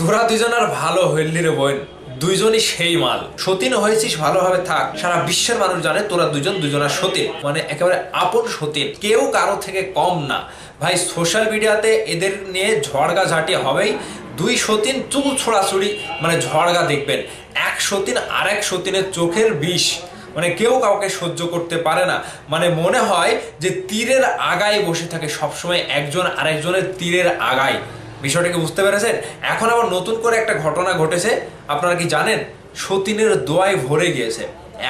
তোরা দুজন আর ভালো হইলি রে বোন, দুইজনই সেই মাল। সতীন হয়েছিস ভালোভাবে থাক, সারা বিশ্বের মানুষ জানে তোরা দুজন দুজনের সতীন, মানে একেবারে আপন সতীন, কেউ কারো থেকে কম না ভাই। সোশ্যাল মিডিয়াতে এদের নিয়ে ঝড়গা ঝাঁটি হবেই। দুই সতীন চুল ছোড়াছুড়ি, মানে ঝড়গা দেখবেন। এক সতীন আর এক সতীনের চোখের বিষ, মানে কেউ কাউকে সহ্য করতে পারে না। মানে মনে হয় যে তীরের আগায় বসে থাকে সবসময় একজন আরেকজনের তীরের আগায়। বিষয়টাকে বুঝতে পেরেছেন? এখন আবার নতুন করে একটা ঘটনা ঘটেছে, আপনারা কি জানেন? সতীনের দোয়ায় ভরে গিয়েছে।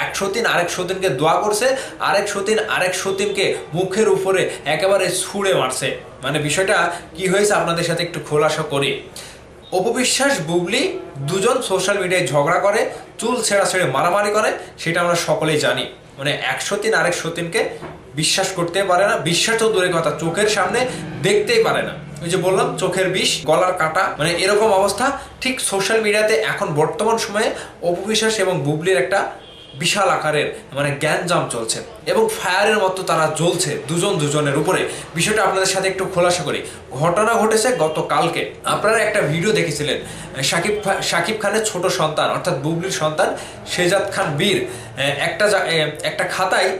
এক সতীন আরেক সতীনকে দোয়া করছে, আরেক সতীন আরেক সতীনকে মুখের উপরে একেবারে ছুঁড়ে মারছে। মানে বিষয়টা কি হয়েছে আপনাদের সাথে একটু খোলাসা করি। অপবিশ্বাস বুবলি দুজন সোশ্যাল মিডিয়ায় ঝগড়া করে, চুল ছেঁড়া ছেড়ে মারামারি করে, সেটা আমরা সকলেই জানি। মানে এক সতীন আরেক সতীনকে বিশ্বাস করতে পারে না, বিশ্বাস তো দূরের কথা, চোখের সামনে দেখতেই পারে না। ওই যে বললাম চোখের বিষ, গলার কাটা, মানে এরকম অবস্থা। ঠিক সোশ্যাল মিডিয়াতে এখন বর্তমান সময়ে অপবিশ্বাস এবং বুবলির একটা বিশাল আকারের মানে গ্যাঞ্জাম চলছে এবং ফায়ারের মতো তারা জ্বলছে দুজন দুজনের উপরে। বিষয়টা আপনাদের সাথে একটু খোলাসা করি। ঘটনা ঘটেছে গতকালকে। আপনারা একটা ভিডিও দেখেছিলেন, শাকিব খানের ছোট সন্তান অর্থাৎ বুবলির সন্তান শেজাদ খান বীর একটা খাতায়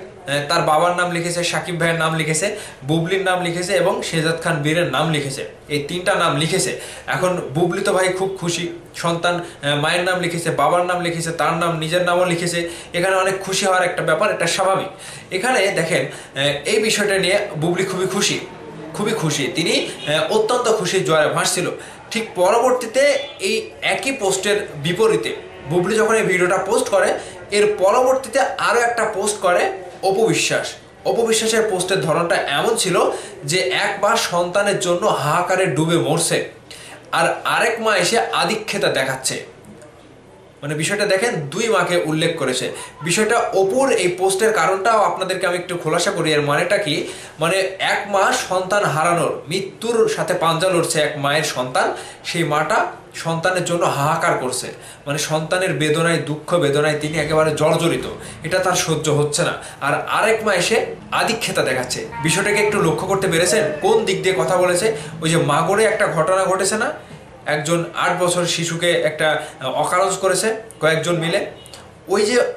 তার বাবার নাম লিখেছে, শাকিব ভাইয়ের নাম লিখেছে, বুবলির নাম লিখেছে এবং শেজাদ খান বীরের নাম লিখেছে। এই তিনটা নাম লিখেছে। এখন বুবলি তো ভাই খুব খুশি, সন্তান মায়ের নাম লিখেছে, বাবার নাম লিখেছে, তার নাম নিজের নামও লিখেছে। এখানে অনেক খুশি হওয়ার একটা ব্যাপার, এটা স্বাভাবিক। এখানে দেখেন এই বিষয়টা নিয়ে বুবলি খুবই খুশি। তিনি অত্যন্ত খুশির জোয়ারে ভাসছিল। ঠিক পরবর্তীতে এই একই পোস্টের বিপরীতে বুবলি যখন এই ভিডিওটা পোস্ট করে, এর পরবর্তীতে আরও একটা পোস্ট করে অপবিশ্বাসের পোস্টের ধরনটা এমন ছিল যে এক মা সন্তানের জন্য হাহাকারে ডুবে মরছে আর আরেক মা এসে আধিক্যতা দেখাচ্ছে। মানে বিষয়টা দেখেন, দুই মাকে উল্লেখ করেছে। বিষয়টা অপুর এই পোস্টের কারণটাও আপনাদেরকে আমি একটু খোলাসা করি। এর মানেটা কি? মানে এক মা সন্তান হারানোর, মৃত্যুর সাথে পাঞ্জা লড়ছে এক মায়ের সন্তান, সেই মাটা সন্তানের জন্য হাহাকার করছে। মানে সন্তানের বেদনায়, দুঃখ বেদনায় তিনি একেবারে জর্জরিত, এটা তার সহ্য হচ্ছে না। আর আরেক মা এসে আধিক্যতা দেখাচ্ছে। বিষয়টাকে একটু লক্ষ্য করতে পেরেছেন কোন দিক দিয়ে কথা বলেছে? ওই যে মাগরে একটা ঘটনা ঘটেছে না, একজন 8 বছর শিশুকে একটা অকারজ করেছে কয়েকজন মিলে,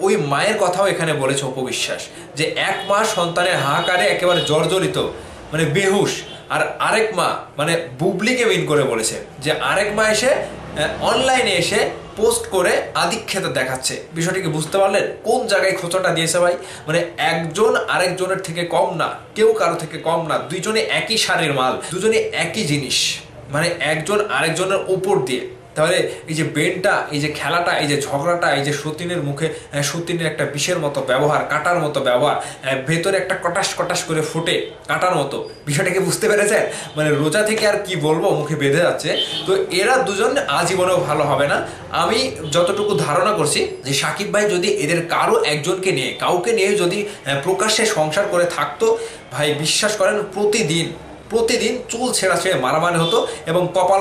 ওই মায়ের কথাও এখানে বলেছে অপবিশ্বাস, যে এক মা সন্তানের হাহাকারে একেবারে জর্জরিত, মানে বেহুশ। আর আরেক মা মানে বুবলিকে মিন করে বলেছে যে আরেক মা এসে অনলাইনে এসে পোস্ট করে আধিক্যতা দেখাচ্ছে। বিষয়টিকে বুঝতে পারলেন কোন জায়গায় খোঁচাটা দিয়েছে ভাই? মানে একজন আরেকজনের থেকে কম না, কেউ কারো থেকে কম না, দুইজনে একই সারের মাল, দুজনে একই জিনিস, মানে একজন আরেকজনের উপর দিয়ে। তাহলে এই যে বেনটা, এই যে খেলাটা, এই যে ঝগড়াটা, এই যে সতীনের মুখে সতীনের একটা বিষের মতো ব্যবহার, কাটার মতো ব্যবহার, ভেতরে একটা কটাস করে ফুটে কাটার মতো, বিষয়টাকে বুঝতে পেরেছে? মানে রোজা থেকে আর কি বলবো, মুখে বেঁধে যাচ্ছে। তো এরা দুজন আজীবনেও ভালো হবে না। আমি যতটুকু ধারণা করছি যে শাকিব ভাই যদি এদের কারো একজনকে নিয়ে, কাউকে নিয়ে যদি প্রকাশ্যে সংসার করে থাকতো, ভাই বিশ্বাস করেন প্রতিদিন চুল ছেঁড়া ছেড়ে মারামারি হতো এবং কপাল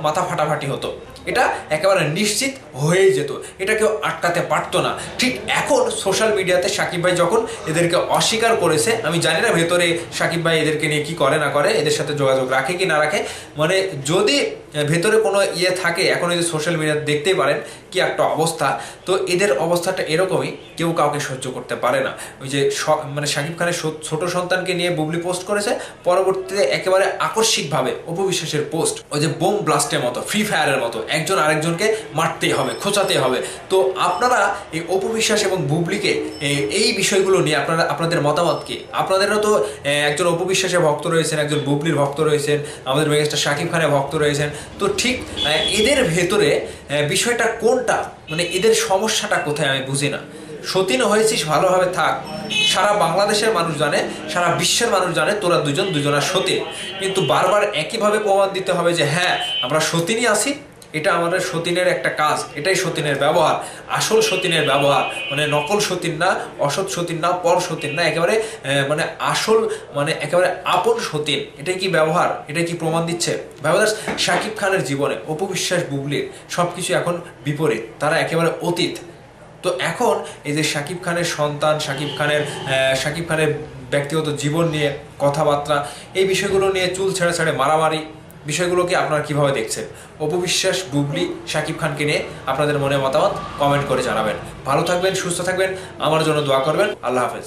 মাথা ফাটাফাটি হতো। এটা একেবারে নিশ্চিত হয়েই যেত, এটা কেউ আটকাতে পারতো না। ঠিক এখন সোশ্যাল মিডিয়াতে শাকিব ভাই যখন এদেরকে অস্বীকার করেছে, আমি জানি না ভেতরে শাকিব ভাই এদেরকে নিয়ে কি করে না করে, এদের সাথে যোগাযোগ রাখে কি না রাখে। মানে যদি ভেতরে কোনো থাকে, এখন এই যে সোশ্যাল মিডিয়াতে দেখতেই পারেন কি একটা অবস্থা। তো এদের অবস্থাটা এরকমই, কেউ কাউকে সহ্য করতে পারে না। ওই যে মানে শাকিব খানের ছোট সন্তানকে নিয়ে বুবলি পোস্ট করেছে, পরবর্তীতে একেবারে আকস্মিকভাবে অপবিশ্বাসের পোস্ট, ওই যে বোম ব্লাস্টের মতো, ফ্রি ফায়ারের মতো, একজন আরেকজনকে মারতেই হবে, খোঁচাতে হবে। তো আপনারা এই অপবিশ্বাস এবং বুবলিকে এই বিষয়গুলো নিয়ে আপনাদের মতামত কি? আপনাদেরও তো একজন অপবিশ্বাসের ভক্ত রয়েছেন, একজন বুবলির ভক্ত রয়েছেন, আমাদের মেগাস্টার শাকিব খানের ভক্ত রয়েছেন। তো ঠিক এদের ভেতরে বিষয়টা কোনটা, মানে এদের সমস্যাটা কোথায় আমি বুঝি না। সতীন হয়েছিস ভালোভাবে থাক, সারা বাংলাদেশের মানুষ জানে, সারা বিশ্বের মানুষ জানে তোরা দুজন দুজনের সতীন। কিন্তু বারবার একইভাবে প্রমাণ দিতে হবে যে হ্যাঁ আমরা সতীনই আছি, এটা আমাদের সতীনের একটা কাজ, এটাই সতীনের ব্যবহার, আসল সতীনের ব্যবহার। মানে নকল সতীন না, অসৎ সতীন না, পর সতীন না, একেবারে মানে আসল, মানে একেবারে আপন সতীন। এটাই কি ব্যবহার? এটাই কি প্রমাণ দিচ্ছে? ভাইবাদাস, শাকিব খানের জীবনে অপবিশ্বাস বুবলির সব কিছু এখন বিপরীত, তারা একেবারে অতীত। তো এখন এই যে শাকিব খানের সন্তান, শাকিব খানের ব্যক্তিগত জীবন নিয়ে কথাবার্তা, এই বিষয়গুলো নিয়ে চুল ছেড়ে মারামারি, বিষয়গুলোকে আপনারা কিভাবে দেখছেন? অপু বিশ্বাস, বুবলি, শাকিব খানকে নিয়ে আপনাদের মনে মতামত কমেন্ট করে জানাবেন। ভালো থাকবেন, সুস্থ থাকবেন, আমার জন্য দোয়া করবেন। আল্লাহ হাফেজ।